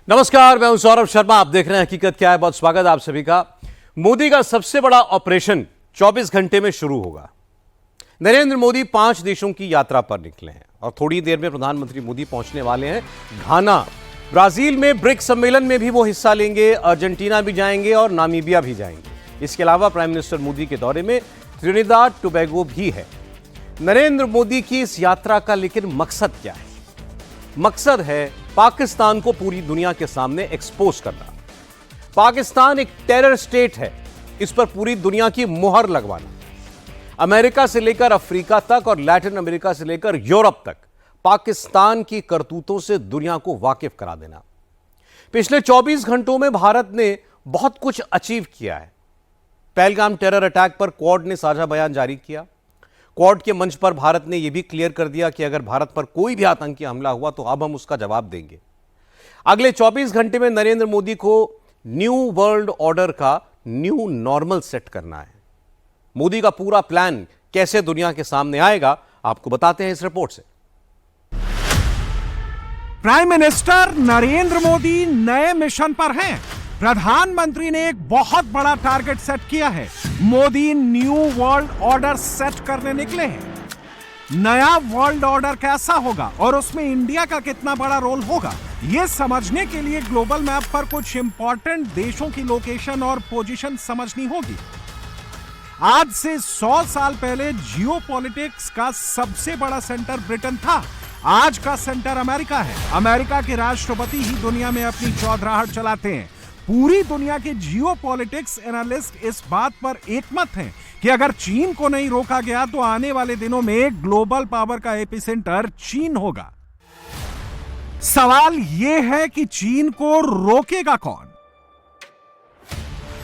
नमस्कार, मैं हूं सौरभ शर्मा। आप देख रहे हैं हकीकत क्या है। बहुत स्वागत है आप सभी का। मोदी का सबसे बड़ा ऑपरेशन 24 घंटे में शुरू होगा। नरेंद्र मोदी 5 देशों की यात्रा पर निकले हैं और थोड़ी देर में प्रधानमंत्री मोदी पहुंचने वाले हैं घाना। ब्राजील में ब्रिक्स सम्मेलन में भी वो हिस्सा लेंगे। अर्जेंटीना भी जाएंगे और नामीबिया भी जाएंगे। इसके अलावा प्राइम मिनिस्टर मोदी के दौरे में त्रिनिदाद टोबैगो भी है। नरेंद्र मोदी की इस यात्रा का लेकिन मकसद क्या है? मकसद है पाकिस्तान को पूरी दुनिया के सामने एक्सपोज करना। पाकिस्तान एक टेरर स्टेट है, इस पर पूरी दुनिया की मुहर लगवाना। अमेरिका से लेकर अफ्रीका तक और लैटिन अमेरिका से लेकर यूरोप तक पाकिस्तान की करतूतों से दुनिया को वाकिफ करा देना। पिछले 24 घंटों में भारत ने बहुत कुछ अचीव किया है। पहलगाम टेरर अटैक पर क्वाड ने साझा बयान जारी किया। क्वाड के मंच पर भारत ने यह भी क्लियर कर दिया कि अगर भारत पर कोई भी आतंकी हमला हुआ तो अब हम उसका जवाब देंगे। अगले 24 घंटे में नरेंद्र मोदी को न्यू वर्ल्ड ऑर्डर का न्यू नॉर्मल सेट करना है। मोदी का पूरा प्लान कैसे दुनिया के सामने आएगा, आपको बताते हैं इस रिपोर्ट से। प्राइम मिनिस्टर नरेंद्र मोदी नए मिशन पर हैं। प्रधानमंत्री ने एक बहुत बड़ा टारगेट सेट किया है। Modi new world order set करने निकले हैं। नया वर्ल्ड ऑर्डर कैसा होगा और उसमें इंडिया का कितना बड़ा रोल होगा, यह समझने के लिए ग्लोबल मैप पर कुछ इंपॉर्टेंट देशों की लोकेशन और पोजीशन समझनी होगी। आज से 100 साल पहले जियोपॉलिटिक्स का सबसे बड़ा सेंटर ब्रिटेन था। आज का सेंटर अमेरिका है। अमेरिका के राष्ट्रपति ही दुनिया में अपनी चौधराहट चलाते हैं। पूरी दुनिया के जियोपॉलिटिक्स एनालिस्ट इस बात पर एकमत हैं कि अगर चीन को नहीं रोका गया तो आने वाले दिनों में ग्लोबल पावर का एपिसेंटर चीन होगा। सवाल यह है कि चीन को रोकेगा कौन?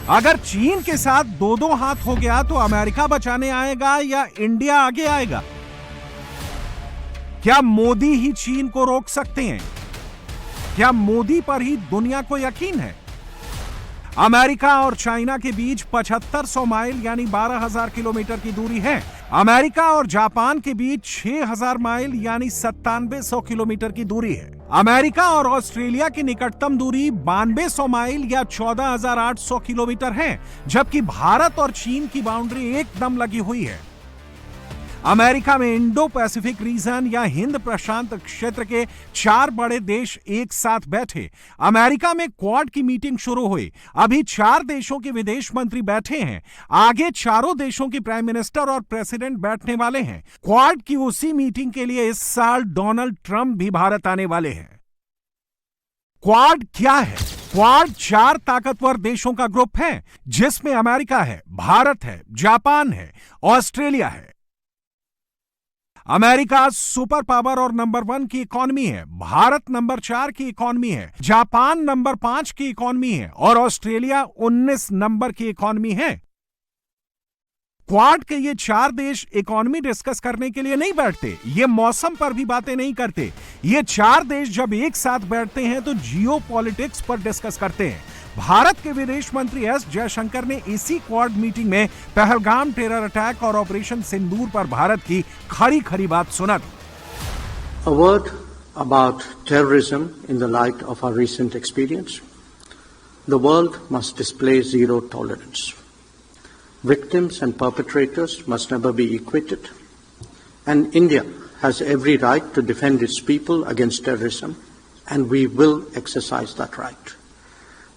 अगर चीन के साथ दो हाथ हो गया तो अमेरिका बचाने आएगा या इंडिया आगे आएगा? क्या मोदी ही चीन को रोक सकते हैं? क्या मोदी पर ही दुनिया को यकीन है? अमेरिका और चाइना के बीच 7500 माइल यानी 12,000 किलोमीटर की दूरी है। अमेरिका और जापान के बीच 6,000 माइल यानी 9700 किलोमीटर की दूरी है। अमेरिका और ऑस्ट्रेलिया की निकटतम दूरी 9200 माइल या 14,800 किलोमीटर है, जबकि भारत और चीन की बाउंड्री एकदम लगी हुई है। अमेरिका में इंडो पैसिफिक रीजन या हिंद प्रशांत क्षेत्र के 4 बड़े देश एक साथ बैठे। अमेरिका में क्वाड की मीटिंग शुरू हुई। अभी 4 देशों के विदेश मंत्री बैठे हैं। आगे चारों देशों के प्राइम मिनिस्टर और प्रेसिडेंट बैठने वाले हैं। क्वाड की उसी मीटिंग के लिए इस साल डोनाल्ड ट्रंप भी भारत आने वाले हैं। क्वाड क्या है? क्वाड 4 ताकतवर देशों का ग्रुप है, जिसमें अमेरिका है, भारत है, जापान है, ऑस्ट्रेलिया है। अमेरिका सुपर पावर और नंबर 1 की इकोनॉमी है। भारत नंबर 4 की इकोनॉमी है। जापान नंबर 5 की इकोनॉमी है और ऑस्ट्रेलिया 19 नंबर की इकोनॉमी है। क्वाड के ये 4 देश इकोनॉमी डिस्कस करने के लिए नहीं बैठते। ये मौसम पर भी बातें नहीं करते। ये 4 देश जब एक साथ बैठते हैं तो जियोपॉलिटिक्स पर डिस्कस करते हैं। भारत के विदेश मंत्री एस जयशंकर ने इसी क्वाड मीटिंग में पहलगाम टेरर अटैक और ऑपरेशन सिंदूर पर भारत की खरी बात सुना दी। A word about terrorism in the light of our recent experience. The world must display zero tolerance. Victims and perpetrators must never be equated. And India has every right to defend its people against terrorism, and we will exercise that right.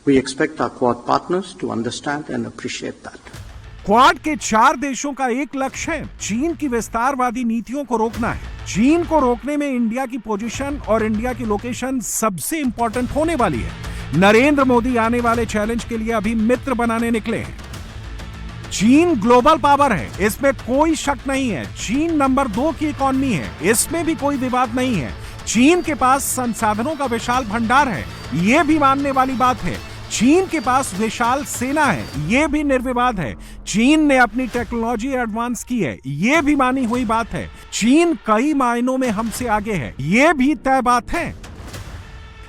We expect our Quad partners to understand and appreciate that. Quad के 4 देशों का एक लक्ष्य है, चीन की विस्तारवादी नीतियों को रोकना है। चीन को रोकने में इंडिया की पोजीशन और इंडिया की लोकेशन सबसे इंपॉर्टेंट होने वाली है। नरेंद्र मोदी आने वाले चैलेंज के लिए अभी मित्र बनाने निकले हैं। चीन ग्लोबल पावर है, इसमें कोई शक नहीं है। चीन नंबर 2 की इकोनॉमी है, इसमें भी कोई विवाद नहीं है। चीन के पास संसाधनों का विशाल भंडार है, यह भी मानने वाली बात है। चीन के पास विशाल सेना है, यह भी निर्विवाद है। चीन ने अपनी टेक्नोलॉजी एडवांस की है, यह भी मानी हुई बात है। चीन कई मायनों में हमसे आगे है, यह भी तय बात है।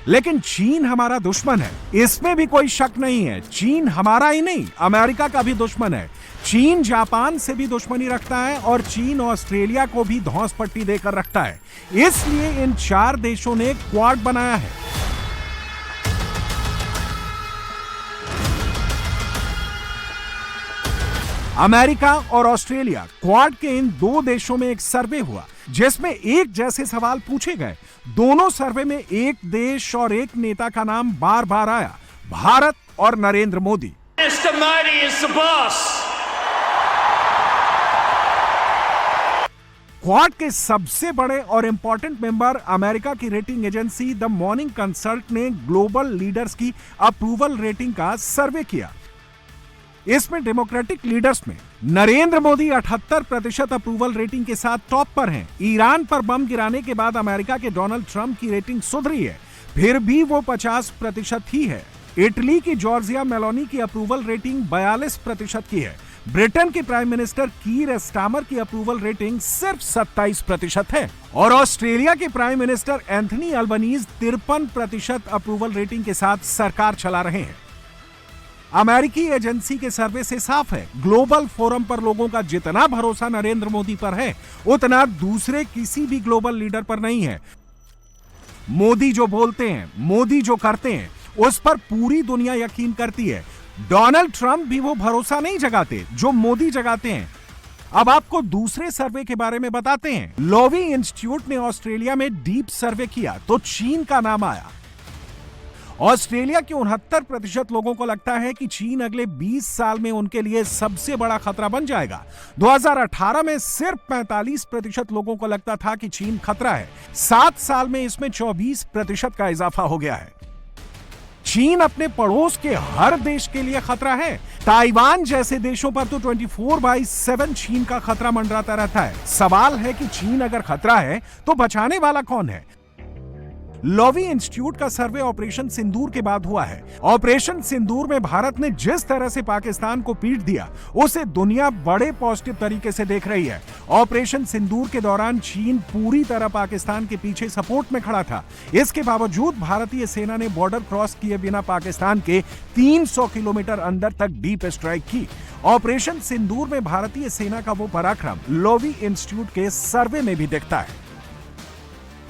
लेकिन चीन हमारा दुश्मन है, इसमें भी कोई शक नहीं है। चीन हमारा ही नहीं, अमेरिका का भी दुश्मन है। चीन जापान से भी दुश्मनी रखता है और चीन ऑस्ट्रेलिया को भी धौंस पट्टी देकर रखता है। इसलिए इन 4 देशों ने क्वाड बनाया है। अमेरिका और ऑस्ट्रेलिया क्वाड के इन दो देशों में एक सर्वे हुआ जिसमें एक जैसे सवाल पूछे गए। दोनों सर्वे में एक देश और एक नेता का नाम बार बार आया, भारत और Narendra Modi. Mr. Modi is the boss. Quad के सबसे बड़े और इंपॉर्टेंट मेंबर अमेरिका की rating agency the morning consult ने ग्लोबल लीडर्स की अप्रूवल रेटिंग का सर्वे किया। इसमें डेमोक्रेटिक लीडर्स में नरेंद्र मोदी 78% अप्रूवल रेटिंग के साथ टॉप पर हैं। ईरान पर बम गिराने के बाद अमेरिका के डोनाल्ड ट्रंप की रेटिंग सुधरी है, फिर भी वो 50% ही है। इटली की जॉर्जिया मेलोनी की अप्रूवल रेटिंग 42% की है। ब्रिटेन के प्राइम मिनिस्टर कीर स्टामर की अप्रूवल रेटिंग सिर्फ 27% है और ऑस्ट्रेलिया के prime minister Anthony Albanese 53% approval rating के साथ सरकार चला रहे हैं। अमेरिकी एजेंसी के सर्वे से साफ है, ग्लोबल फोरम पर लोगों का जितना भरोसा नरेंद्र मोदी पर है उतना दूसरे किसी भी ग्लोबल लीडर पर नहीं है। मोदी जो बोलते हैं, मोदी जो करते हैं, उस पर पूरी दुनिया यकीन करती है। डोनाल्ड ट्रंप भी वो भरोसा नहीं जगाते जो मोदी जगाते हैं। अब आपको दूसरे सर्वे के बारे में बताते हैं। लोवी इंस्टीट्यूट ने ऑस्ट्रेलिया में डीप सर्वे किया तो चीन का नाम आया। ऑस्ट्रेलिया के 69% लोगों को लगता है कि चीन अगले 20 साल में उनके लिए सबसे बड़ा खतरा बन जाएगा। 2018 में सिर्फ 45% लोगों को लगता था कि चीन खतरा है। 7 साल में इसमें 24% का इजाफा हो गया है। चीन अपने पड़ोस के हर देश के लिए खतरा है। ताइवान जैसे देशों पर तो 24/7 चीन का खतरा मंडराता रहता है। सवाल है कि चीन अगर खतरा है तो बचाने वाला कौन है? लोवी इंस्टीट्यूट का सर्वे ऑपरेशन सिंदूर के बाद हुआ है। ऑपरेशन सिंदूर में भारत ने जिस तरह से पाकिस्तान को पीट दिया उसे दुनिया बड़े पॉजिटिव तरीके से देख रही है। ऑपरेशन सिंदूर के दौरान चीन पूरी तरह पाकिस्तान के पीछे सपोर्ट में खड़ा था। इसके बावजूद भारतीय सेना ने बॉर्डर क्रॉस किए बिना पाकिस्तान के 300 किलोमीटर अंदर तक डीप स्ट्राइक की। ऑपरेशन सिंदूर में भारतीय सेना का वो पराक्रम लोवी इंस्टीट्यूट के सर्वे में भी दिखता है।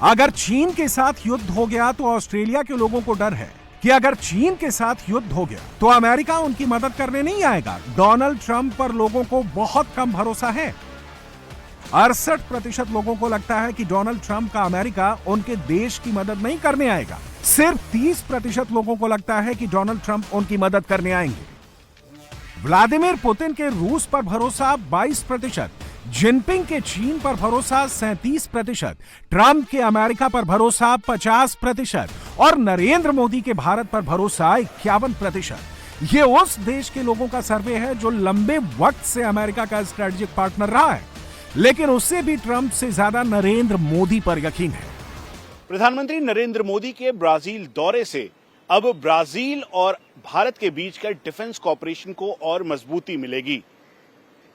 अगर चीन के साथ युद्ध हो गया तो ऑस्ट्रेलिया के लोगों को डर है कि अगर चीन के साथ युद्ध हो गया तो अमेरिका उनकी मदद करने नहीं आएगा। डोनाल्ड ट्रंप पर लोगों को बहुत कम भरोसा है। 68% लोगों को लगता है कि डोनाल्ड ट्रंप का अमेरिका उनके देश की मदद नहीं करने आएगा। सिर्फ 30% लोगों को लगता है कि डोनाल्ड ट्रंप उनकी मदद करने आएंगे। व्लादिमीर पुतिन के रूस पर भरोसा 22%, जिनपिंग के चीन पर भरोसा 37%, ट्रंप के अमेरिका पर भरोसा 50% और नरेंद्र मोदी के भारत पर भरोसा 51%। ये उस देश के लोगों का सर्वे है जो लंबे वक्त से अमेरिका का स्ट्रेटेजिक पार्टनर रहा है, लेकिन उससे भी ट्रंप से ज्यादा नरेंद्र मोदी पर यकीन है। प्रधानमंत्री नरेंद्र मोदी के ब्राजील दौरे से अब ब्राजील और भारत के बीच का डिफेंस कॉपरेशन को और मजबूती मिलेगी।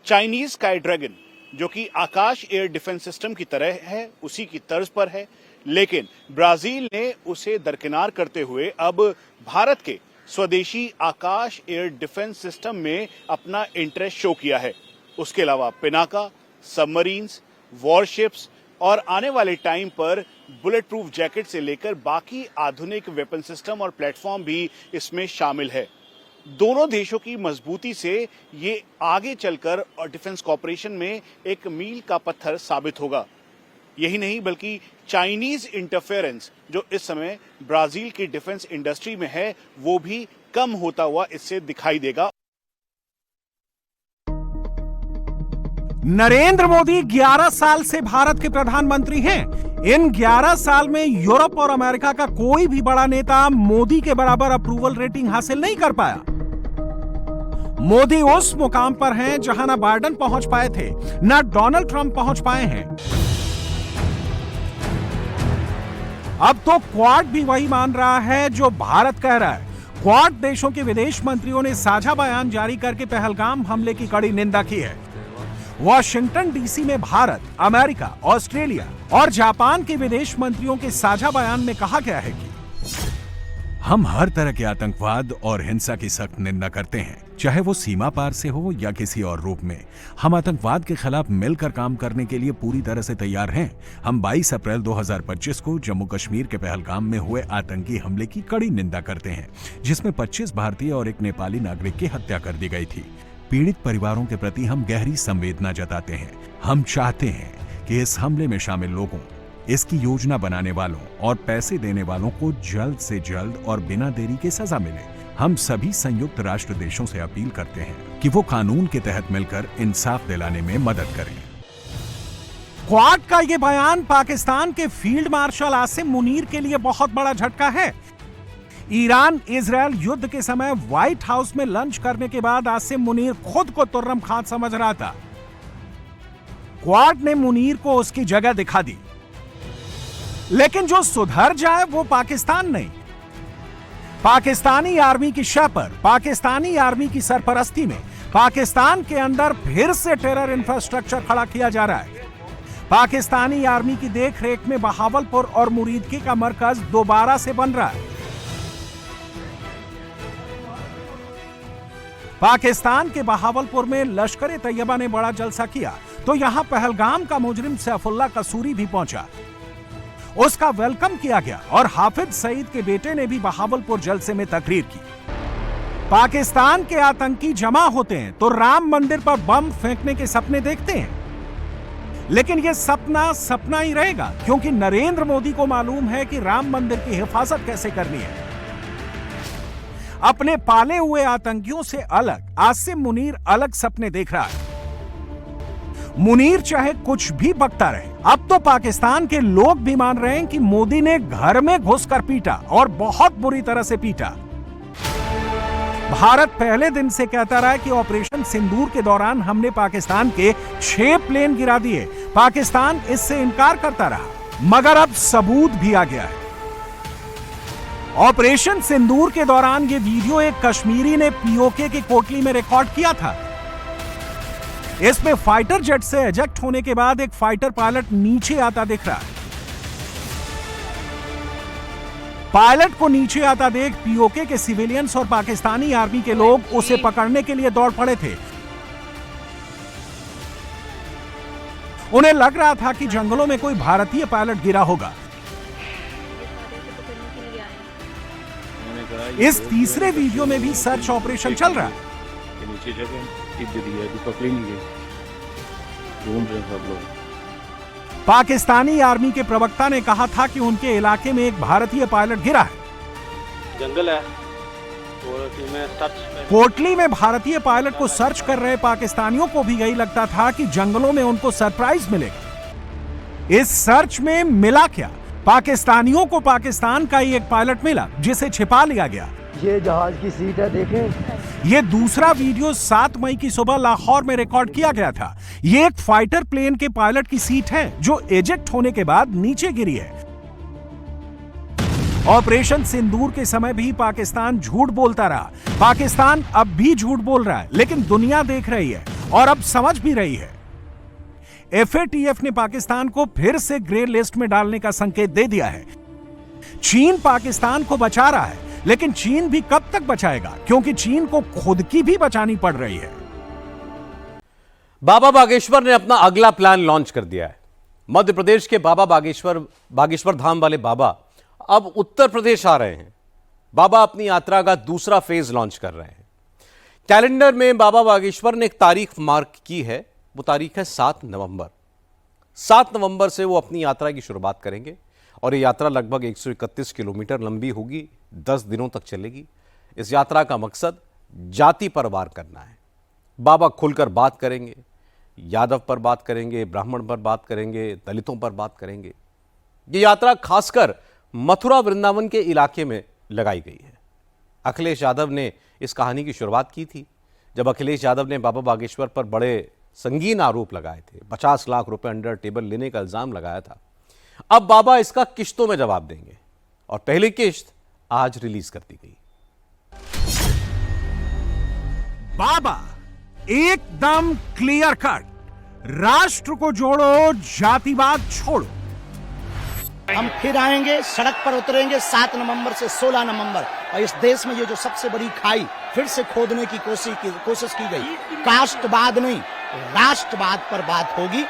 चाइनीज स्काई ड्रैगन, जो कि आकाश एयर डिफेंस सिस्टम की तरह है, उसी की तर्ज पर है, लेकिन ब्राजील ने उसे दरकिनार करते हुए अब भारत के स्वदेशी आकाश एयर डिफेंस सिस्टम में अपना इंटरेस्ट शो किया है। उसके अलावा पिनाका, सबमरीन्स, वॉरशिप्स और आने वाले टाइम पर बुलेट प्रूफ जैकेट से लेकर बाकी आधुनिक वेपन सिस्टम और प्लेटफॉर्म भी इसमें शामिल है। दोनों देशों की मजबूती से ये आगे चलकर और डिफेंस कॉपरेशन में एक मील का पत्थर साबित होगा। यही नहीं बल्कि चाइनीज इंटरफेरेंस जो इस समय ब्राजील की डिफेंस इंडस्ट्री में है वो भी कम होता हुआ इससे दिखाई देगा। नरेंद्र मोदी 11 साल से भारत के प्रधानमंत्री हैं। इन 11 साल में यूरोप और अमेरिका का कोई भी बड़ा नेता मोदी के बराबर अप्रूवल रेटिंग हासिल नहीं कर पाया। मोदी उस मुकाम पर हैं जहां ना बाइडेन पहुंच पाए थे, ना डोनाल्ड ट्रंप पहुंच पाए हैं। अब तो क्वाड भी वही मान रहा है जो भारत कह रहा है। क्वाड देशों के विदेश मंत्रियों ने साझा बयान जारी करके पहलगाम हमले की कड़ी निंदा की है। वॉशिंगटन डीसी में भारत, अमेरिका, ऑस्ट्रेलिया और जापान के विदेश मंत्रियों के साझा बयान में कहा गया है कि हम हर तरह के आतंकवाद और हिंसा की सख्त निंदा करते हैं, चाहे वो सीमा पार से हो या किसी और रूप में। हम आतंकवाद के खिलाफ मिलकर काम करने के लिए पूरी तरह से तैयार हैं। हम 22 अप्रैल 2025 को जम्मू कश्मीर के पहलगाम में हुए आतंकी हमले की कड़ी निंदा करते हैं, जिसमें 25 भारतीय और एक नेपाली नागरिक की हत्या कर दी गई थी। पीड़ित परिवारों के प्रति हम गहरी संवेदना जताते हैं। हम चाहते हैं कि इस हमले में शामिल लोगों, इसकी योजना बनाने वालों और पैसे देने वालों को जल्द से जल्द और बिना देरी के सजा मिले। हम सभी संयुक्त राष्ट्र देशों से अपील करते हैं कि वो कानून के तहत मिलकर इंसाफ दिलाने में मदद करें। क्वाड का ये बयान पाकिस्तान के फील्ड मार्शल आसिम मुनीर के लिए बहुत बड़ा झटका है। ईरान इजरायल युद्ध के समय व्हाइट हाउस में लंच करने के बाद आसिम मुनीर खुद को तुर्रम खान समझ रहा था। क्वाड ने मुनीर को उसकी जगह दिखा दी, लेकिन जो सुधर जाए वो पाकिस्तान नहीं। पाकिस्तानी आर्मी की शह पर, पाकिस्तानी आर्मी की सरपरस्ती में पाकिस्तान के अंदर फिर से टेरर इंफ्रास्ट्रक्चर खड़ा किया जा रहा है। पाकिस्तानी आर्मी की देखरेख में बहावलपुर और मुरीदकी का मरकज दोबारा से बन रहा है। पाकिस्तान के बहावलपुर में लश्कर तैयबा ने बड़ा जलसा किया तो यहां पहलगाम का मुजरिम सैफुल्लाह कसूरी भी पहुंचा। उसका वेलकम किया गया और हाफिज सईद के बेटे ने भी बहावलपुर जलसे में तकरीर की। पाकिस्तान के आतंकी जमा होते हैं तो राम मंदिर पर बम फेंकने के सपने देखते हैं, लेकिन यह सपना सपना ही रहेगा, क्योंकि नरेंद्र मोदी को मालूम है कि राम मंदिर की हिफाजत कैसे करनी है। अपने पाले हुए आतंकियों से अलग आसिम मुनीर अलग सपने देख रहा है। मुनीर चाहे कुछ भी बकता रहे, अब तो पाकिस्तान के लोग भी मान रहे हैं कि मोदी ने घर में घुसकर पीटा और बहुत बुरी तरह से पीटा। भारत पहले दिन से कहता रहा कि ऑपरेशन सिंदूर के दौरान हमने पाकिस्तान के 6 प्लेन गिरा दिए। पाकिस्तान इससे इनकार करता रहा, मगर अब सबूत भी आ गया है। ऑपरेशन सिंदूर के दौरान यह वीडियो एक कश्मीरी ने पीओके की कोटली में रिकॉर्ड किया था। इसमें फाइटर जेट से एजेक्ट होने के बाद एक फाइटर पायलट नीचे आता दिख रहा है। पायलट को नीचे आता देख पीओके के सिविलियंस और पाकिस्तानी आर्मी के लोग उसे पकड़ने के लिए दौड़ पड़े थे। उन्हें लग रहा था कि जंगलों में कोई भारतीय पायलट गिरा होगा। इस तीसरे वीडियो में भी सर्च ऑपरेशन चल रहा है। पाकिस्तानी आर्मी के प्रवक्ता ने कहा था कि उनके इलाके में एक भारतीय पायलट गिरा है। जंगल है और कोटली में भारतीय पायलट को सर्च कर रहे पाकिस्तानियों को भी यही लगता था कि जंगलों में उनको सरप्राइज मिलेगा। इस सर्च में मिला क्या? पाकिस्तानियों को पाकिस्तान का ही एक पायलट मिला जिसे छिपा लिया गया। ये जहाज की सीट है, देखें। ये दूसरा वीडियो 7 मई की सुबह लाहौर में रिकॉर्ड किया गया था। ये एक फाइटर प्लेन के पायलट की सीट है जो एजेक्ट होने के बाद नीचे गिरी है। ऑपरेशन सिंदूर के समय भी पाकिस्तान झूठ बोलता रहा। पाकिस्तान अब भी झूठ बोल रहा है, लेकिन दुनिया देख रही है और अब समझ भी रही है। FATF ने पाकिस्तान को फिर से ग्रे लिस्ट में डालने का संकेत दे दिया है। चीन पाकिस्तान को बचा रहा है, लेकिन चीन भी कब तक बचाएगा, क्योंकि चीन को खुद की भी बचानी पड़ रही है। बाबा बागेश्वर ने अपना अगला प्लान लॉन्च कर दिया है। मध्य प्रदेश के बाबा बागेश्वर धाम वाले बाबा अब उत्तर प्रदेश आ रहे हैं। बाबा अपनी यात्रा का दूसरा फेज लॉन्च कर रहे हैं। कैलेंडर में बाबा बागेश्वर ने एक तारीख मार्क की है, वो तारीख है 7 नवंबर। 7 नवंबर से वो अपनी यात्रा की शुरुआत करेंगे और ये यात्रा लगभग 131 किलोमीटर लंबी होगी, 10 दिनों तक चलेगी। इस यात्रा का मकसद जाति पर वार करना है। बाबा खुलकर बात करेंगे, यादव पर बात करेंगे, ब्राह्मण पर बात करेंगे, दलितों पर बात करेंगे। ये यात्रा खासकर मथुरा वृंदावन के इलाके में लगाई गई है। अखिलेश यादव ने इस कहानी की शुरुआत की थी जब अखिलेश यादव ने बाबा बागेश्वर पर बड़े संगीन आरोप लगाए थे। 50 लाख रुपए अंडर टेबल लेने का इल्जाम लगाया था। अब बाबा इसका किश्तों में जवाब देंगे और पहली किश्त आज रिलीज कर दी गई। बाबा एकदम क्लियर कट, राष्ट्र को जोड़ो, जातिवाद छोड़ो। हम फिर आएंगे, सड़क पर उतरेंगे 7 नवंबर से 16 नवंबर, और इस देश में ये जो सबसे बड़ी खाई फिर से खोदने की कोशिश की गई। कास्टवाद नहीं, राष्ट्रवाद पर बात होगी।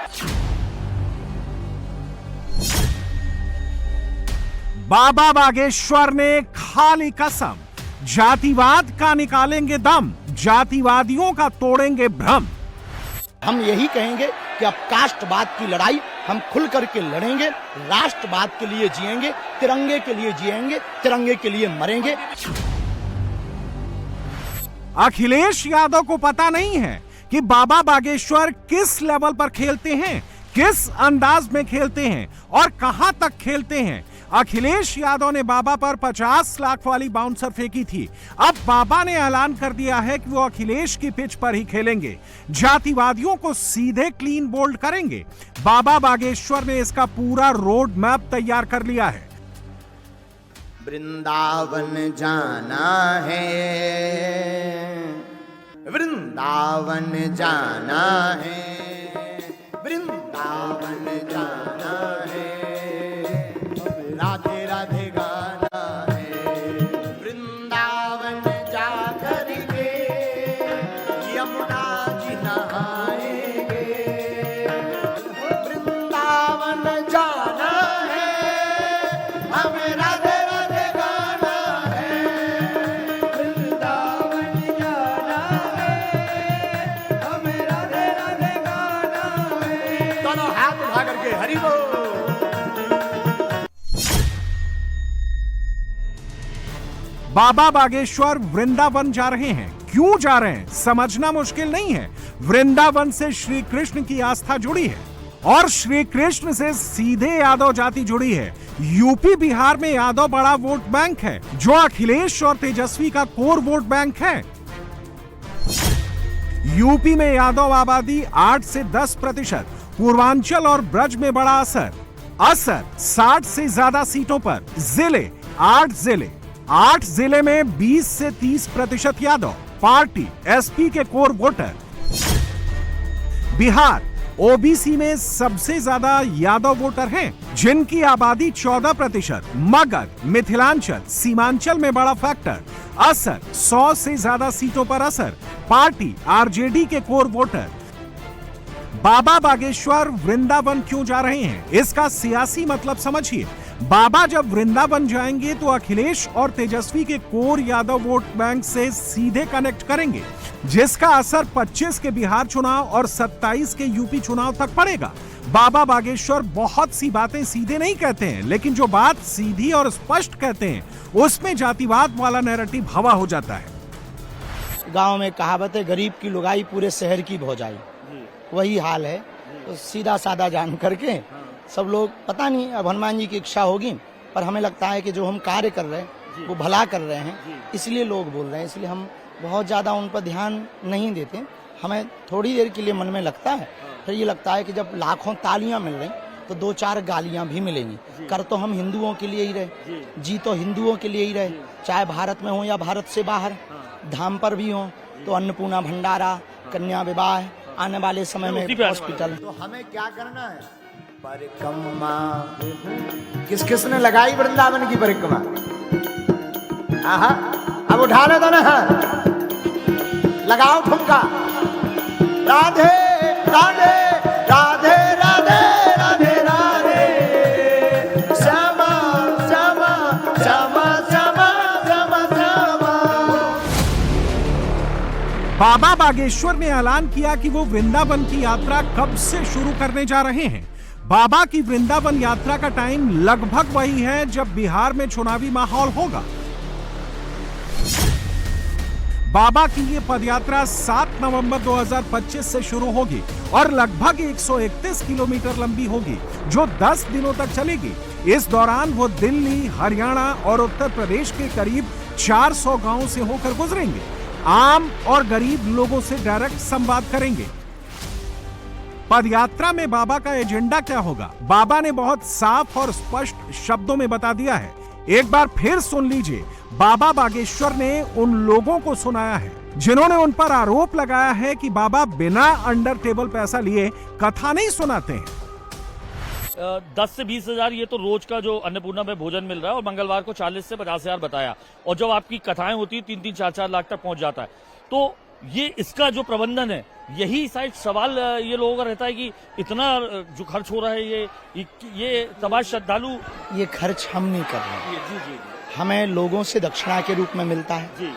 बाबा बागेश्वर ने खा ली कसम, जातिवाद का निकालेंगे दम। जातिवादियों का तोड़ेंगे भ्रम। हम यही कहेंगे कि अब कास्टवाद की लड़ाई हम खुल करके लड़ेंगे, राष्ट्रवाद के लिए जिएंगे, तिरंगे के लिए जिएंगे, तिरंगे के लिए मरेंगे। अखिलेश यादव को पता नहीं है कि बाबा बागेश्वर किस लेवल पर खेलते हैं, किस अंदाज में खेलते हैं और कहां तक खेलते हैं। अखिलेश यादव ने बाबा पर 50 लाख वाली बाउंसर फेंकी थी। अब बाबा ने ऐलान कर दिया है कि वो अखिलेश की पिच पर ही खेलेंगे, जातिवादियों को सीधे क्लीन बोल्ड करेंगे। बाबा बागेश्वर ने इसका पूरा रोड मैप तैयार कर लिया है। वृंदावन जाना है, वृंदावन जाना है, वृंदावन जाना है, राधे राधे गाना है, वृंदावन जा करके यमुना जी नहाएंगे, वृंदावन जाना है, हमें राधे राधे गाना है, वृंदावन जाना है, हमें राधे राधे गाना है। दोनों हाथ उठा करके हरि बोल। बाबा बागेश्वर वृंदावन जा रहे हैं। क्यों जा रहे हैं समझना मुश्किल नहीं है। वृंदावन से श्री कृष्ण की आस्था जुड़ी है और श्री कृष्ण से सीधे यादव जाति जुड़ी है। यूपी बिहार में यादव बड़ा वोट बैंक है, जो अखिलेश और तेजस्वी का कोर वोट बैंक है। यूपी में यादव आबादी 8 से 10%, पूर्वांचल और ब्रज में बड़ा असर 60 से ज्यादा सीटों पर, जिले 8 जिले में 20 से 30% यादव, पार्टी एसपी के कोर वोटर। बिहार ओबीसी में सबसे ज्यादा यादव वोटर हैं, जिनकी आबादी 14%, मगध, मिथिलांचल, सीमांचल में बड़ा फैक्टर, असर 100 से ज्यादा सीटों पर असर, पार्टी आरजेडी के कोर वोटर। बाबा बागेश्वर वृंदावन क्यों जा रहे हैं, इसका सियासी मतलब समझिए। बाबा जब वृंदावन जाएंगे तो अखिलेश और तेजस्वी के कोर यादव वोट बैंक से सीधे कनेक्ट करेंगे, जिसका असर 25 के बिहार चुनाव और 27 के यूपी चुनाव तक पड़ेगा। बाबा बागेश्वर बहुत सी बातें सीधे नहीं कहते हैं, लेकिन जो बात सीधी और स्पष्ट कहते हैं उसमें जातिवाद वाला नैरेटिव हवा हो जाता है। गांव में कहावत है, गरीब की लुगाई पूरे शहर की भौजाई, वही हाल है। तो सीधा साधा जान करके सब लोग, पता नहीं अब हनुमान जी की इच्छा होगी, पर हमें लगता है कि जो हम कार्य कर रहे हैं वो भला कर रहे हैं, इसलिए लोग बोल रहे हैं, इसलिए हम बहुत ज़्यादा उन पर ध्यान नहीं देते। हमें थोड़ी देर के लिए मन में लगता है, फिर ये लगता है कि जब लाखों तालियां मिल रही तो 2-4 गालियां भी मिलेंगी। कर तो हम हिंदुओं के लिए ही रहे, जी तो हिंदुओं के लिए ही रहे, चाहे भारत में हो या भारत से बाहर, धाम पर भी हो तो अन्नपूर्णा भंडारा, कन्या विवाह, आने वाले समय में हॉस्पिटल। तो हमें क्या करना है? परिक्रमा किस किसने लगाई वृंदावन की परिक्रमा? आहा, अब उठा ले दोनों हाथ, लगाओ ठुमका। राधे राधे राधे राधे राधे राधे, श्यामा श्यामा श्यामा श्यामा श्यामा श्यामा। बाबा बागेश्वर ने ऐलान किया कि वो वृंदावन की यात्रा कब से शुरू करने जा रहे हैं। बाबा की वृंदावन यात्रा का टाइम लगभग वही है जब बिहार में चुनावी माहौल होगा। बाबा की ये पदयात्रा 7 नवंबर 2025 से शुरू होगी और लगभग 131 किलोमीटर लंबी होगी, जो 10 दिनों तक चलेगी। इस दौरान वो दिल्ली, हरियाणा और उत्तर प्रदेश के करीब 400 गांवों से होकर गुजरेंगे। आम और गरीब लोगों से डायरेक्ट संवाद करेंगे। पदयात्रा में बाबा का एजेंडा क्या होगा, बाबा ने बहुत साफ और स्पष्ट शब्दों में बता दिया है। एक बार फिर सुन लीजिए, बाबा बागेश्वर ने उन लोगों को सुनाया है जिन्होंने उन पर आरोप लगाया है कि बाबा बिना अंडर टेबल पैसा लिए कथा नहीं सुनाते हैं। 10 से 20 हजार ये तो रोज का जो अन्नपूर्णा में भोजन मिल रहा है, और मंगलवार को 40 से 50 हजार बताया, और जब आपकी कथाएं होती है 3-3, 4-4 लाख तक पहुंच जाता है। तो ये इसका जो प्रबंधन है, यही शायद सवाल ये लोगों का रहता है कि इतना जो खर्च हो रहा है, ये तमाम श्रद्धालु, ये खर्च हम नहीं कर रहे हैं, जी जी, हमें लोगों से दक्षिणा के रूप में मिलता है। जी।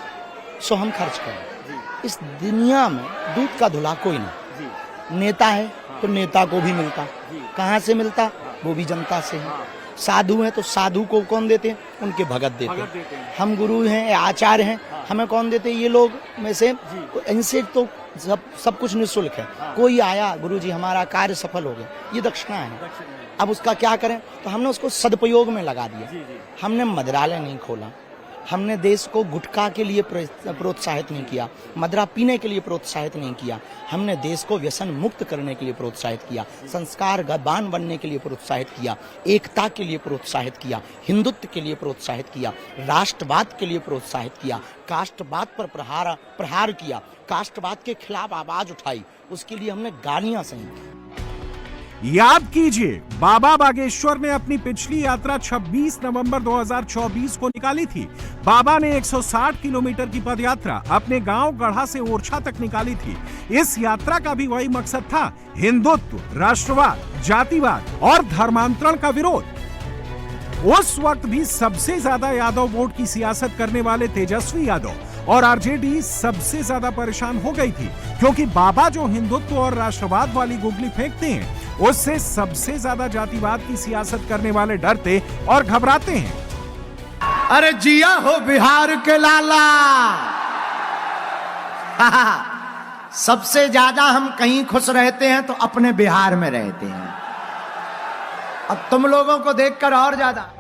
सो हम खर्च करें। इस दुनिया में दूध का धुला कोई नहीं। नेता है तो नेता को भी मिलता, कहाँ से मिलता? वो भी जनता से है। साधु हैं तो साधु को कौन देते हैं? उनके भगत देते हैं। हम गुरु हैं, आचार्य हैं, हमें कौन देते हैं? ये लोग में से इनसे तो सब कुछ निःशुल्क है। कोई आया, गुरु जी हमारा कार्य सफल हो गया, ये दक्षिणा है। अब उसका क्या करें? तो हमने उसको सदुपयोग में लगा दिया। हमने मदिरालय नहीं खोला, हमने देश को गुटखा के लिए प्रोत्साहित नहीं किया, मदिरा पीने के लिए प्रोत्साहित नहीं किया, हमने देश को व्यसन मुक्त करने के लिए प्रोत्साहित किया, संस्कारवान बनने के लिए प्रोत्साहित किया, एकता के लिए प्रोत्साहित किया, हिंदुत्व के लिए प्रोत्साहित किया, राष्ट्रवाद के लिए प्रोत्साहित किया, कास्टवाद पर प्रहार किया, कास्टवाद के खिलाफ आवाज उठाई, उसके लिए हमने गालियां सही। याद कीजिए, बाबा बागेश्वर ने अपनी पिछली यात्रा 26 नवंबर 2024 को निकाली थी। बाबा ने 160 किलोमीटर की पदयात्रा अपने गांव गढ़ा से ओरछा तक निकाली थी। इस यात्रा का भी वही मकसद था, हिंदुत्व, राष्ट्रवाद, जातिवाद और धर्मांतरण का विरोध। उस वक्त भी सबसे ज्यादा यादव वोट की सियासत करने वाले तेजस्वी यादव और आरजेडी सबसे ज्यादा परेशान हो गई थी, क्योंकि बाबा जो हिंदुत्व और राष्ट्रवाद वाली गुगली फेंकते हैं, उससे सबसे ज्यादा जातिवाद की सियासत करने वाले डरते और घबराते हैं। अरे जिया हो बिहार के लाला। सबसे ज्यादा हम कहीं खुश रहते हैं तो अपने बिहार में रहते हैं। अब तुम लोगों को देखकर और ज्यादा।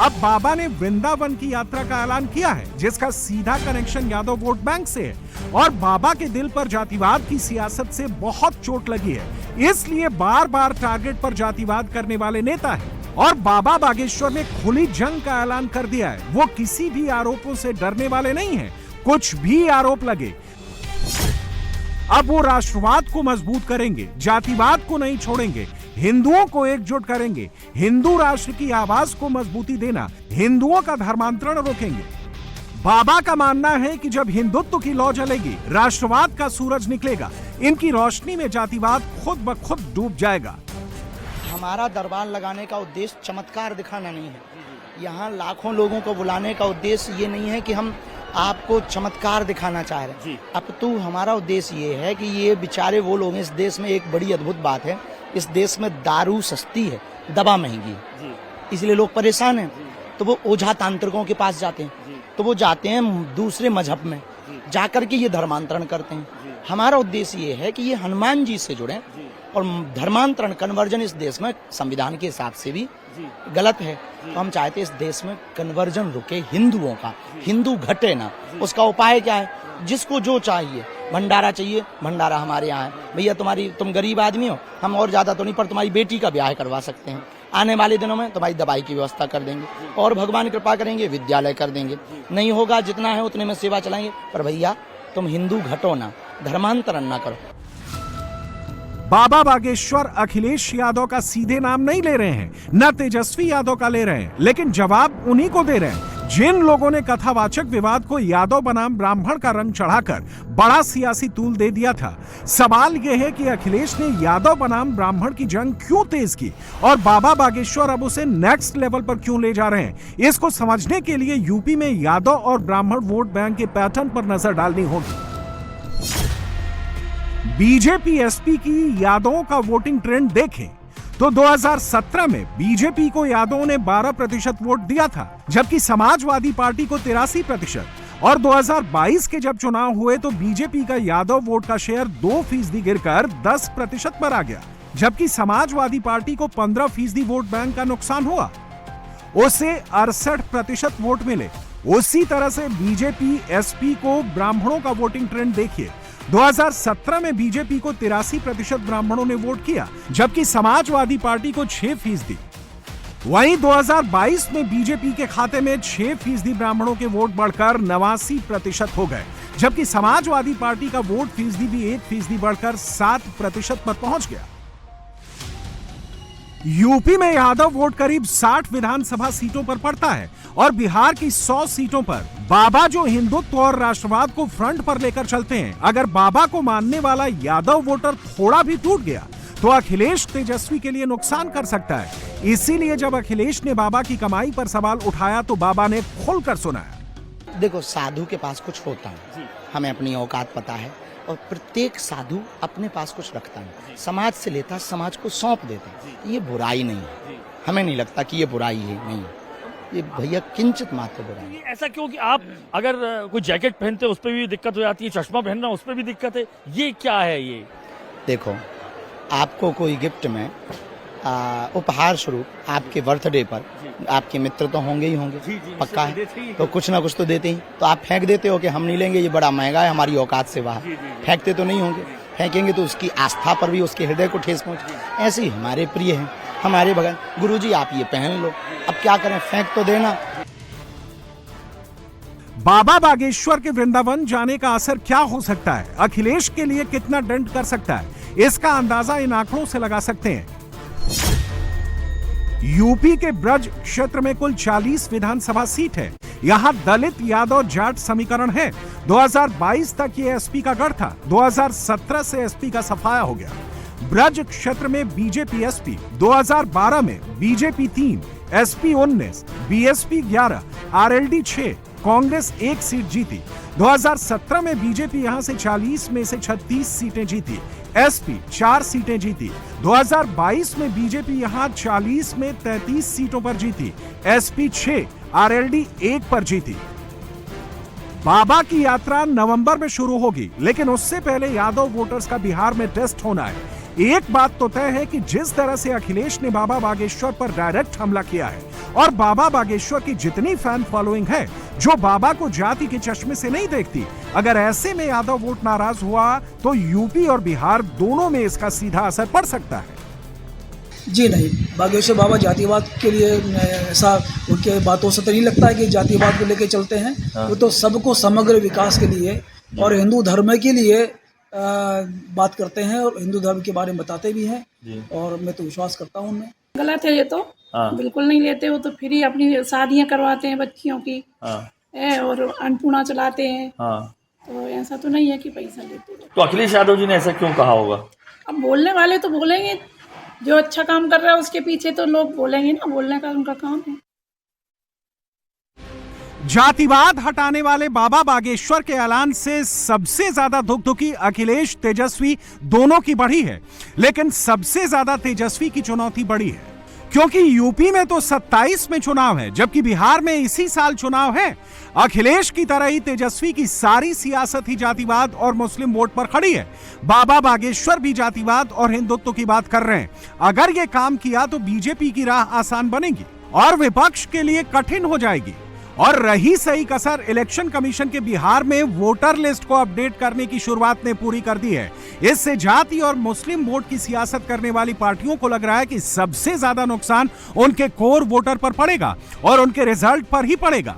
अब बाबा ने वृंदावन की यात्रा का ऐलान किया है, जिसका सीधा कनेक्शन यादव वोट बैंक से है, और बाबा के दिल पर जातिवाद की सियासत से बहुत चोट लगी है, इसलिए बार बार टारगेट पर जातिवाद करने वाले नेता है। और बाबा बागेश्वर ने खुली जंग का ऐलान कर दिया है। वो किसी भी आरोपों से डरने वाले नहीं हैं, कुछ भी आरोप लगे। अब वो राष्ट्रवाद को मजबूत करेंगे, जातिवाद को नहीं छोड़ेंगे, हिंदुओं को एकजुट करेंगे, हिंदू राष्ट्र की आवाज को मजबूती देना, हिंदुओं का धर्मांतरण रोकेंगे। बाबा का मानना है कि जब हिंदुत्व की लौ जलेगी, राष्ट्रवाद का सूरज निकलेगा, इनकी रोशनी में जातिवाद खुद ब खुद डूब जाएगा। हमारा दरबार लगाने का उद्देश्य चमत्कार दिखाना नहीं है। यहाँ लाखों लोगों को बुलाने का उद्देश्य ये नहीं है कि हम आपको चमत्कार दिखाना चाह रहे हैं। अब तो हमारा उद्देश्य ये है कि ये बेचारे वो लोग हैं, इस देश में एक बड़ी अद्भुत बात है, इस देश में दारू सस्ती है, दवा महंगी है, इसलिए लोग परेशान हैं। तो वो ओझा तांत्रिकों के पास जाते हैं, तो वो जाते हैं दूसरे मजहब में, जाकर के ये धर्मांतरण करते हैं। हमारा उद्देश्य ये है कि ये हनुमान जी से जुड़े, और धर्मांतरण कन्वर्जन इस देश में संविधान के हिसाब से भी गलत है। तो हम चाहते हैं इस देश में कन्वर्जन रुके, हिंदुओं का, हिंदू घटे ना। उसका उपाय क्या है? जिसको जो चाहिए, भंडारा चाहिए, भंडारा हमारे यहाँ है। भैया तुम गरीब आदमी हो, हम और ज्यादा तो नहीं, पर तुम्हारी बेटी का ब्याह करवा सकते हैं। आने वाले दिनों में तुम्हारी दवाई की व्यवस्था कर देंगे, और भगवान कृपा करेंगे विद्यालय कर देंगे। नहीं होगा, जितना है उतने में सेवा चलाएंगे, पर भैया तुम हिंदू घटो ना, धर्मांतरण ना करो। बाबा बागेश्वर अखिलेश यादव का सीधे नाम नहीं ले रहे हैं, न तेजस्वी यादव का ले रहे हैं, लेकिन जवाब उन्हीं को दे रहे हैं जिन लोगों ने कथावाचक विवाद को यादव बनाम ब्राह्मण का रंग चढ़ाकर बड़ा सियासी तूल दे दिया था। सवाल यह है कि अखिलेश ने यादव बनाम ब्राह्मण की जंग क्यों तेज की, और बाबा बागेश्वर अब उसे नेक्स्ट लेवल पर क्यों ले जा रहे हैं। इसको समझने के लिए यूपी में यादव और ब्राह्मण वोट बैंक के पैटर्न पर नजर डालनी होगी। बीजेपी एसपी की यादवों का वोटिंग ट्रेंड देखें तो 2017 में बीजेपी को यादवों ने 12% वोट दिया था, जबकि समाजवादी पार्टी को 83%, और 2022 के जब चुनाव हुए तो बीजेपी का यादव वोट का शेयर 2% गिरकर 10% पर आ गया, जबकि समाजवादी पार्टी को 15% वोट बैंक का नुकसान हुआ, उसे 68% वोट मिले। उसी तरह से बीजेपी एसपी को ब्राह्मणों का वोटिंग ट्रेंड देखिए। 2017 में बीजेपी को 83% ब्राह्मणों ने वोट किया, जबकि समाजवादी पार्टी को 6%। वहीं 2022 में बीजेपी के खाते में 6% ब्राह्मणों के वोट बढ़कर 89% हो गए, जबकि समाजवादी पार्टी का वोट फीसदी भी 1% बढ़कर 7% पर पहुंच गया। यूपी में यादव वोट करीब 60 विधानसभा सीटों पर पड़ता है, और बिहार की 100 सीटों पर बाबा जो हिंदुत्व और राष्ट्रवाद को फ्रंट पर लेकर चलते हैं। अगर बाबा को मानने वाला यादव वोटर थोड़ा भी टूट गया तो अखिलेश तेजस्वी के लिए नुकसान कर सकता है। इसीलिए जब अखिलेश ने बाबा की कमाई पर सवाल उठाया तो बाबा ने खुलकर सुनाया। देखो, साधु के पास कुछ होता है, हमें अपनी औकात पता है, और प्रत्येक साधु अपने पास कुछ रखता है, समाज से लेता, समाज को सौंप देता है। ये बुराई नहीं है, हमें नहीं लगता कि ये बुराई है, नहीं, ये भैया किंचित मात्र बुराई है। ऐसा क्यों कि आप अगर कोई जैकेट पहनते हैं उस पर भी दिक्कत हो जाती है, चश्मा पहनना उस पर भी दिक्कत है, ये क्या है? ये देखो, आपको कोई गिफ्ट में उपहार स्वरूप आपके बर्थडे पर आपके मित्र तो होंगे ही होंगे, पक्का है, तो कुछ ना कुछ तो देते ही, तो आप फेंक देते हो कि हम नहीं लेंगे, ये बड़ा महंगा है, हमारी औकात से बाहर। फेंकते तो नहीं होंगे, फेंकेंगे तो उसकी आस्था पर भी, उसके हृदय को ठेस पहुंचे। ऐसे ही हमारे प्रिय हैं, हमारे भगवान, गुरुजी आप ये पहन लो, अब क्या करें, फेंक तो देना। बाबा बागेश्वर के वृंदावन जाने का असर क्या हो सकता है, अखिलेश के लिए कितना डेंट कर सकता है, इसका अंदाजा इन आंकड़ों से लगा सकते हैं। यूपी के ब्रज क्षेत्र में कुल 40 विधानसभा सीट है। यहां दलित यादव जाट समीकरण है। 2022 तक ये एसपी का गढ़ था, 2017 से एसपी का सफाया हो गया। ब्रज क्षेत्र में बीजेपी एसपी, 2012 में BJP 3, SP 19, BSP 11, RLD 6, Congress 1 seat जीती। 2017 में बीजेपी यहां से 40 में से 36 सीटें जीती, एसपी 4 सीटें जीती। 2022 में बीजेपी यहां 40 में 33 सीटों पर जीती, एसपी 6, आरएलडी 1 पर जीती। बाबा की यात्रा नवंबर में शुरू होगी, लेकिन उससे पहले यादव वोटर्स का बिहार में टेस्ट होना है। एक बात तो तय है कि जिस तरह से अखिलेश ने बाबा बागेश्वर पर डायरेक्ट हमला किया है, और बाबा बागेश्वर की जितनी फैन फॉलोइंग है जो बाबा को जाति के चश्मे से नहीं देखती, अगर ऐसे में यादव वोट नाराज हुआ तो यूपी और बिहार दोनों में इसका सीधा असर पड़ सकता है। जी नहीं, बागेश्वर बाबा जातिवाद के लिए ऐसा उनके बातों से तो नहीं लगता है कि जातिवाद को लेकर चलते हैं। वो तो सबको समग्र विकास के लिए और हिंदू धर्म के लिए बात करते हैं और हिंदू धर्म के बारे में बताते भी हैं, और मैं तो विश्वास करता हूँ उनमें। गलत है ये तो, बिल्कुल नहीं लेते हो तो फिर ही अपनी शादियां करवाते हैं बच्चियों की, और अन्नपूर्णा चलाते हैं, तो ऐसा तो नहीं है कि पैसा लेते हो। तो अखिलेश यादव जी ने ऐसा क्यों कहा होगा? अब बोलने वाले तो बोलेंगे, जो अच्छा काम कर रहा है उसके पीछे तो लोग बोलेंगे ना, बोलने का उनका काम है। जातिवाद हटाने वाले बाबा बागेश्वर के ऐलान से सबसे ज्यादा धुकधुकी अखिलेश तेजस्वी दोनों की बढ़ी है, लेकिन सबसे ज्यादा तेजस्वी की चुनौती बढ़ी है, क्योंकि यूपी में तो 27 में चुनाव है, जबकि बिहार में इसी साल चुनाव है। अखिलेश की तरह ही तेजस्वी की सारी सियासत ही जातिवाद और मुस्लिम वोट पर खड़ी है। बाबा बागेश्वर भी जातिवाद और हिंदुत्व की बात कर रहे हैं। अगर ये काम किया तो बीजेपी की राह आसान बनेगी और विपक्ष के लिए कठिन हो जाएगी। और रही सही कसर, इलेक्शन कमीशन के बिहार में वोटर लिस्ट को अपडेट करने की शुरुआत ने पूरी कर दी है। इससे जाति और मुस्लिम वोट की सियासत करने वाली पार्टियों को लग रहा है कि सबसे ज्यादा नुकसान उनके कोर वोटर पर पड़ेगा और उनके रिजल्ट पर ही पड़ेगा।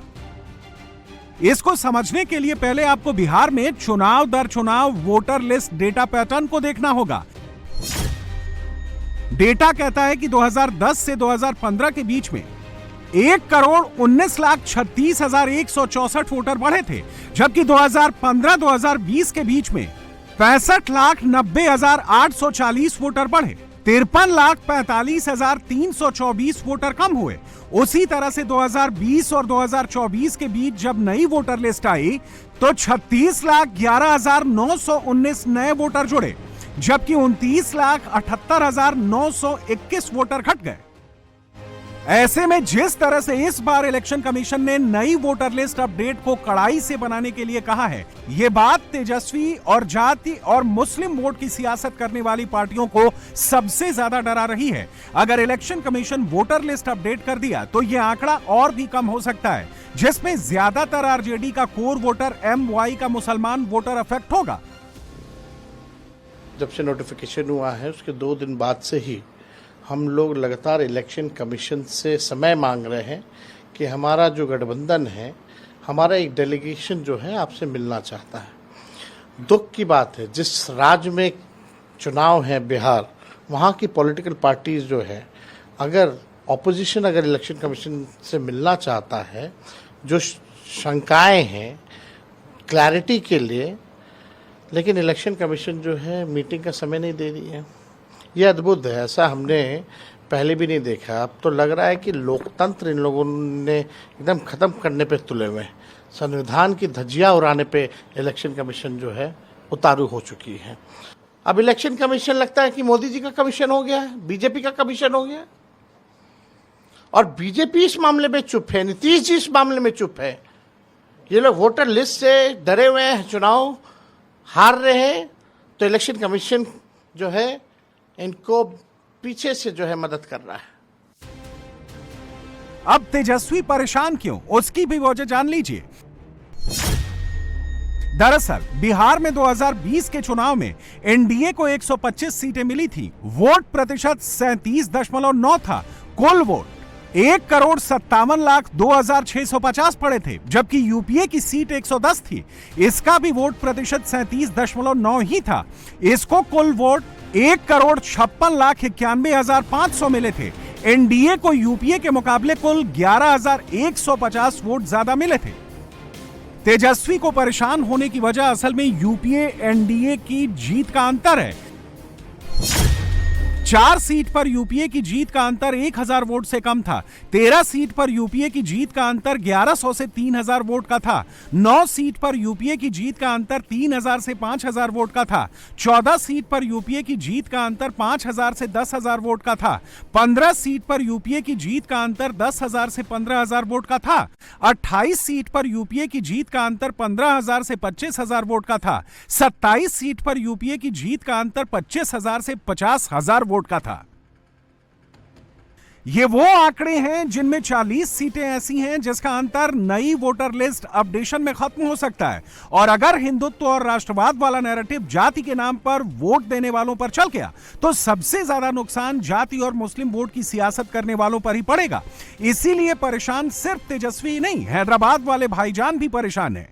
इसको समझने के लिए पहले आपको बिहार में चुनाव दर चुनाव वोटर लिस्ट डेटा पैटर्न को देखना होगा। डेटा कहता है कि 2010 से 2015 के बीच में 1,19,36,164 वोटर बढ़े थे, जबकि 2015-2020 के बीच में 65,90,840 वोटर बढ़े। 53,45,324 वोटर कम हुए। उसी तरह से 2020 और 2024 के बीच जब नई वोटर लिस्ट आई तो 36,11,919 नए वोटर जुड़े, जबकि 29,78,921 वोटर घट गए। ऐसे में जिस तरह से इस बार इलेक्शन कमीशन ने नई वोटर लिस्ट अपडेट को कड़ाई से बनाने के लिए कहा है, यह बात तेजस्वी और जाति और मुस्लिम वोट की सियासत करने वाली पार्टियों को सबसे ज्यादा डरा रही है। अगर election commission voter list update कर दिया तो यह आंकड़ा और भी कम हो सकता है, जिसमें ज्यादातर आरजेडी का कोर वोटर MY का मुसलमान वोटर अफेक्ट होगा। जब से नोटिफिकेशन हुआ है उसके 2 दिन बाद से ही हम लोग लगातार इलेक्शन कमीशन से समय मांग रहे हैं कि हमारा जो गठबंधन है, हमारा एक डेलीगेशन जो है आपसे मिलना चाहता है। दुख की बात है, जिस राज्य में चुनाव है बिहार, वहाँ की पॉलिटिकल पार्टीज जो है, अगर ऑपोजिशन अगर इलेक्शन कमीशन से मिलना चाहता है, जो शंकाएं हैं क्लैरिटी के लिए, लेकिन इलेक्शन कमीशन जो है मीटिंग का समय नहीं दे रही है। ये अद्भुत है, ऐसा हमने पहले भी नहीं देखा। अब तो लग रहा है कि लोकतंत्र इन लोगों ने एकदम ख़त्म करने पे तुले हुए हैं। संविधान की धज्जियां उड़ाने पे इलेक्शन कमीशन जो है उतारू हो चुकी है। अब इलेक्शन कमीशन लगता है कि मोदी जी का कमीशन हो गया है, बीजेपी का कमीशन हो गया है। और बीजेपी इस मामले में चुप है, नीतीश जी इस मामले में चुप है। ये लोग वोटर लिस्ट से डरे हुए हैं, चुनाव हार रहे हैं, तो इलेक्शन कमीशन जो है इनको पीछे से जो है मदद कर रहा है। अब तेजस्वी परेशान क्यों, उसकी भी वजह जान लीजिए। दरअसल बिहार में 2020 के चुनाव में एनडीए को 125 सीटें मिली थी। वोट प्रतिशत 37.9 था। कुल वोट 1,57,02,650 पड़े थे, जबकि यूपीए की सीट 110 थी। इसका भी वोट प्रतिशत 37.9 ही था। इसको कुल वोट 1,56,91,500 मिले थे। एनडीए को यूपीए के मुकाबले कुल 11,150 वोट ज्यादा मिले थे। तेजस्वी को परेशान होने की वजह असल में यूपीए एनडीए की जीत का अंतर है। 4 सीट पर यूपीए की जीत का अंतर 1,000 वोट से कम था। 13 सीट पर यूपीए की जीत का अंतर 1,100 से 3,000 वोट का था। 9 सीट पर यूपीए की जीत का अंतर 3,000 से 5,000 वोट का था। 14 सीट पर यूपीए की जीत का अंतर 5,000 से 10,000 वोट का था। 15 सीट पर यूपीए की जीत का अंतर 10,000 से 15,000 वोट का था। 28 सीट पर यूपीए की जीत का अंतर 15,000 से 25,000 वोट का था। 27 सीट पर यूपीए की जीत का अंतर 25,000 से 50,000 वोट का था। ये वो आंकड़े हैं जिनमें 40 सीटें ऐसी हैं जिसका अंतर नई वोटर लिस्ट अपडेशन में खत्म हो सकता है। और अगर हिंदुत्व और राष्ट्रवाद वाला नैरेटिव जाति के नाम पर वोट देने वालों पर चल गया तो सबसे ज्यादा नुकसान जाति और मुस्लिम वोट की सियासत करने वालों पर ही पड़ेगा। इसीलिए परेशान सिर्फ तेजस्वी नहीं, हैदराबाद वाले भाईजान भी परेशान है।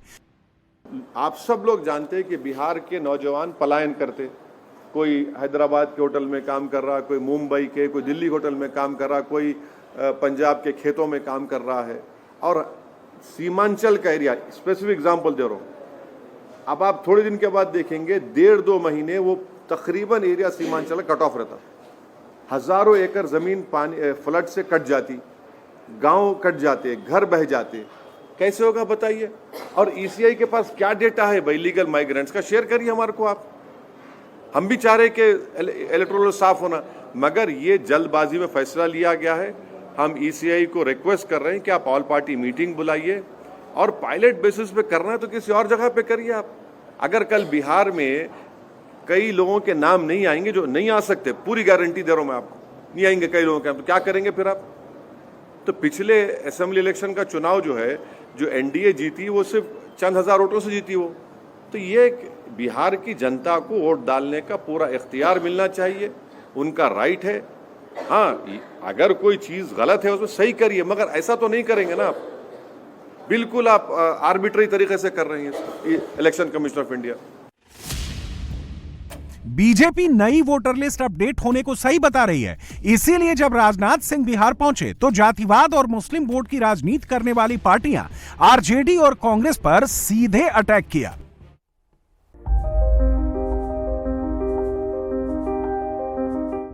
आप सब लोग जानते हैं कि बिहार के नौजवान पलायन करते, कोई हैदराबाद के होटल में काम कर रहा, कोई मुंबई के, कोई दिल्ली होटल में काम कर रहा, कोई पंजाब के खेतों में काम कर रहा है। और सीमांचल का एरिया, स्पेसिफिक एग्जांपल दे रहा हूँ, अब आप थोड़े दिन के बाद देखेंगे 1.5-2 महीने वो तकरीबन एरिया सीमांचल कट ऑफ रहता। हजारों एकड़ जमीन पानी फ्लड से कट जाती, गांव कट जाते, घर बह जाते। कैसे होगा बताइए। और ईसीआई के पास क्या डेटा है इलीगल माइग्रेंट्स का, शेयर करिए हमारे को आप। हम भी चाह रहे कि इलेक्टोरल साफ होना, मगर ये जल्दबाजी में फैसला लिया गया है। हम ईसीआई को रिक्वेस्ट कर रहे हैं कि आप ऑल पार्टी मीटिंग बुलाइए और पायलट बेसिस पे करना है तो किसी और जगह पे करिए आप। अगर कल बिहार में कई लोगों के नाम नहीं आएंगे, जो नहीं आ सकते, पूरी गारंटी दे रहा हूं मैं आपको, नहीं आएंगे कई लोगों के, तो क्या करेंगे फिर आप। तो पिछले असेंबली इलेक्शन का चुनाव जो है, जो एनडीए जीती वो सिर्फ चंद हजार वोटों से जीती वो। तो ये बिहार की जनता को वोट डालने का पूरा इख्तियार मिलना चाहिए, उनका राइट है। हाँ, अगर कोई चीज गलत है उसमें सही करिए, मगर ऐसा तो नहीं करेंगे ना आप। बिल्कुल आप आर्बिट्री तरीके से कर रहे हैं election commission of India. BJP नई वोटर लिस्ट अपडेट होने को सही बता रही है। इसीलिए जब राजनाथ सिंह बिहार पहुंचे तो जातिवाद और मुस्लिम वोट की राजनीति करने वाली पार्टियां आरजेडी और कांग्रेस पर सीधे अटैक किया।